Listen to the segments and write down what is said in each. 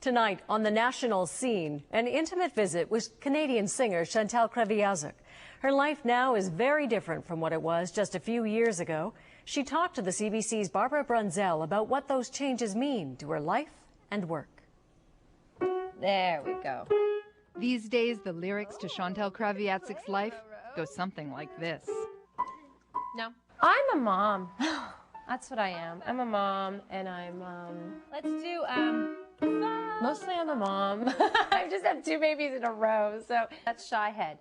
Tonight on the national scene, an intimate visit with Canadian singer Chantal Kreviazuk. Her life now is very different from what it was just a few years ago. She talked to the CBC's Barbara Brunzell about what those changes mean to her life and work. There we go. These days, the lyrics to Chantal Kreviazuk's life go something like this. No. I'm a mom. That's what I am. I'm a mom, and I'm, let's do, mostly I'm a mom. I just have 2 babies in a row, so that's shy head.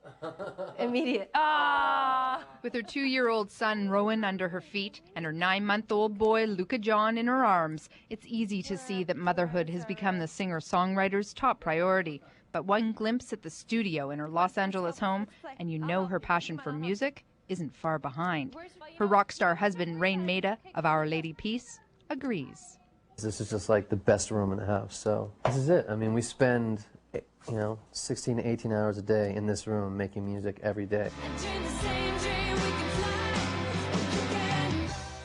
Immediate. Ah! With her 2-year-old son, Rowan, under her feet, and her 9-month-old boy, Luca John, in her arms, it's easy to see that motherhood has become the singer-songwriter's top priority. But one glimpse at the studio in her Los Angeles home, and you know her passion for music isn't far behind. Her rock star husband, Raine Maida of Our Lady Peace, agrees. This is just like the best room in the house, so this is it. I mean, we spend, 16 to 18 hours a day in this room making music every day.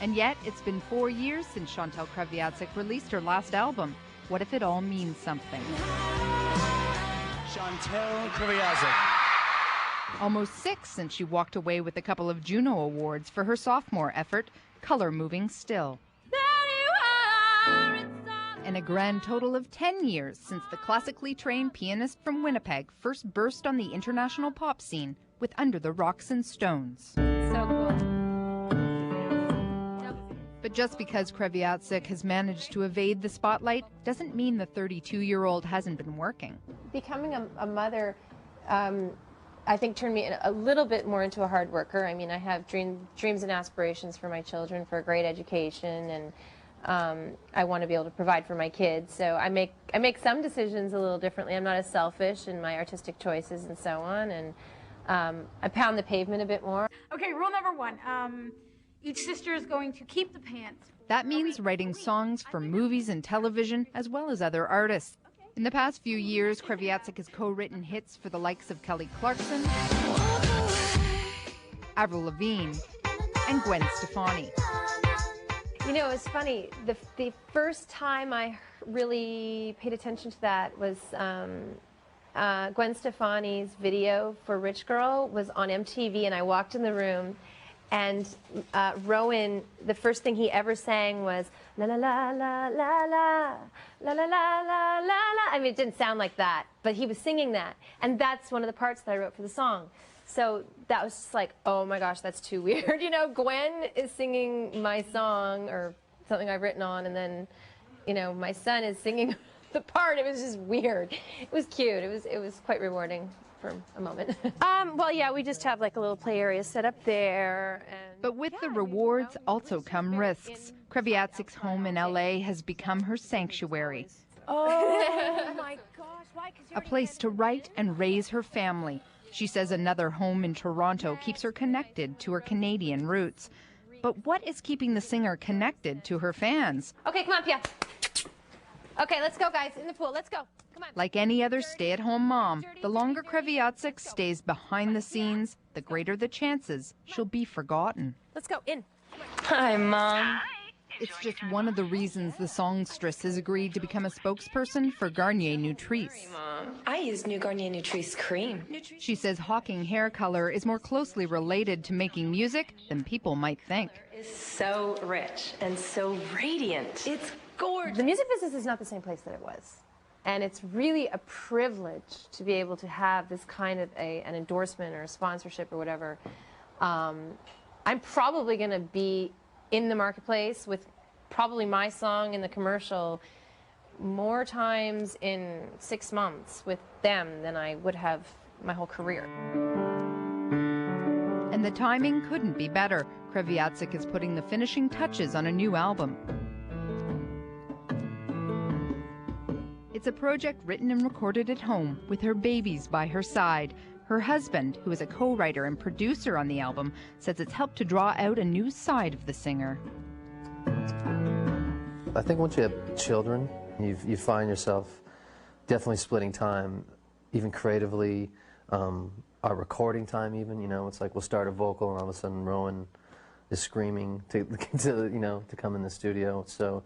And yet, it's been 4 years since Chantal Kreviazuk released her last album. What if it all means something? Chantal Kreviazuk. Almost 6 since she walked away with a couple of Juno Awards for her sophomore effort, Color Moving Still. And a grand total of 10 years since the classically trained pianist from Winnipeg first burst on the international pop scene with Under the Rocks and Stones. So cool. But just because Kreviazuk has managed to evade the spotlight doesn't mean the 32-year-old hasn't been working. Becoming a mother, I think, turned me a little bit more into a hard worker. I mean, I have dreams and aspirations for my children, for a great education, and I want to be able to provide for my kids. So I make some decisions a little differently. I'm not as selfish in my artistic choices and so on, and I pound the pavement a bit more. Okay, rule number 1. Each sister is going to keep the pants. That means writing songs for movies and television, as well as other artists. In the past few years, Kreviazuk has co-written hits for the likes of Kelly Clarkson, Avril Lavigne, and Gwen Stefani. You know, it's funny. The first time I really paid attention to that was Gwen Stefani's video for Rich Girl was on MTV, and I walked in the room, and Rowan, the first thing he ever sang was la la la la la la la la la la la la. I mean, it didn't sound like that, but he was singing that, and that's one of the parts that I wrote for the song. So that was just like, oh my gosh, that's too weird. You know, Gwen is singing my song or something I've written on, and then, my son is singing the part. It was just weird. It was cute. It was quite rewarding for a moment. Well, yeah, we just have like a little play area set up there. But with the rewards also come risks. Kreviazuk's home in LA has become her sanctuary. Oh my gosh, why? A place to write and raise her family. She says another home in Toronto keeps her connected to her Canadian roots. But what is keeping the singer connected to her fans? Okay, come on, Pia. Okay, let's go, guys, in the pool. Let's go. Come on. Like any other stay-at-home mom, the longer Kreviazuk stays behind the scenes, the greater the chances she'll be forgotten. Let's go, in. Hi, Mom. It's just one of the reasons the songstress has agreed to become a spokesperson for Garnier Nutrice. I use new Garnier Nutrice cream. She says hawking hair color is more closely related to making music than people might think. It's so rich and so radiant. It's gorgeous. The music business is not the same place that it was. And it's really a privilege to be able to have this kind of an endorsement or a sponsorship or whatever. I'm probably going to be in the marketplace with probably my song in the commercial more times in 6 months with them than I would have my whole career. And the timing couldn't be better. Kreviazuk is putting the finishing touches on a new album. It's a project written and recorded at home with her babies by her side. Her husband, who is a co-writer and producer on the album, says it's helped to draw out a new side of the singer. I think once you have children, you find yourself definitely splitting time, even creatively, our recording time even, it's like we'll start a vocal and all of a sudden Rowan is screaming to come in the studio. So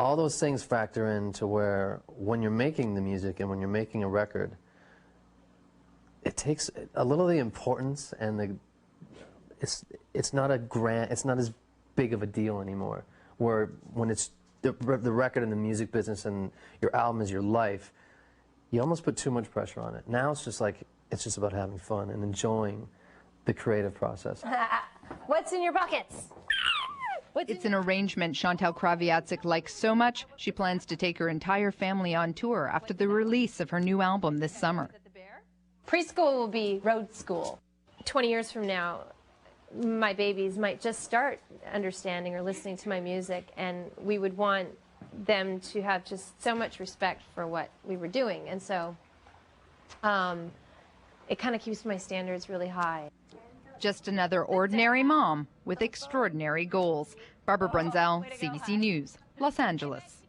all those things factor into where when you're making the music and when you're making a record, it takes a little of the importance and it's not as big of a deal anymore. Where when it's the record and the music business and your album is your life, you almost put too much pressure on it. Now it's just about having fun and enjoying the creative process. What's in your buckets? It's an arrangement Chantal Kreviazuk likes so much, she plans to take her entire family on tour after the release of her new album this summer. Preschool will be road school. 20 years from now, my babies might just start understanding or listening to my music, and we would want them to have just so much respect for what we were doing. And so it kind of keeps my standards really high. Just another ordinary mom with extraordinary goals. Barbara Brunzell, CBC News, Los Angeles.